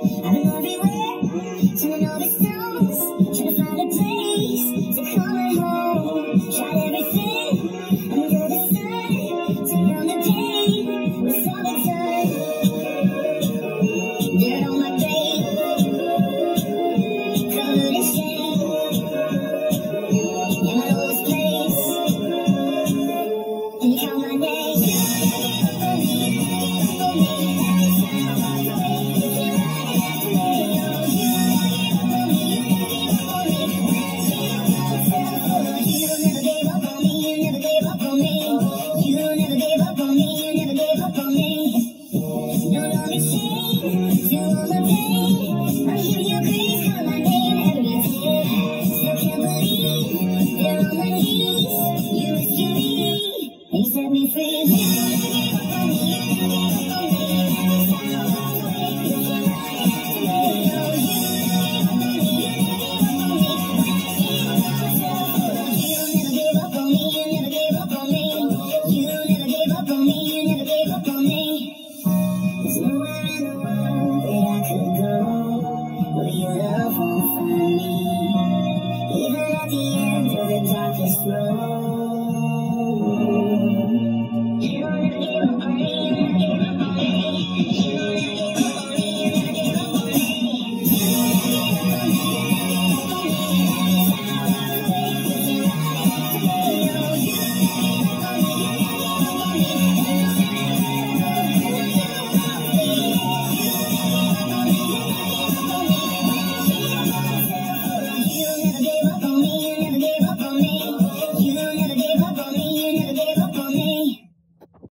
I've been everywhere, turning over stones, trying to find a place to call my home. Tried everything under the sun to numb the pain with all the time. Dirt on my grave, covered in shame. In my lowest place, and you call my name. You never gave up on me, you never gave up on me. Every time I walk away, you keep running after me. Oh, you never gave up on me, you never gave up on me. When I came up myself, oh, you never gave up on me, you never gave up on me. You never gave up on me, you never gave up on me. No longer chained to all the pain. I hear your grace call my name every day. Still can't believe they're on my knees. You rescue me, and you set me free. You never gave up on me, you never gave up on me.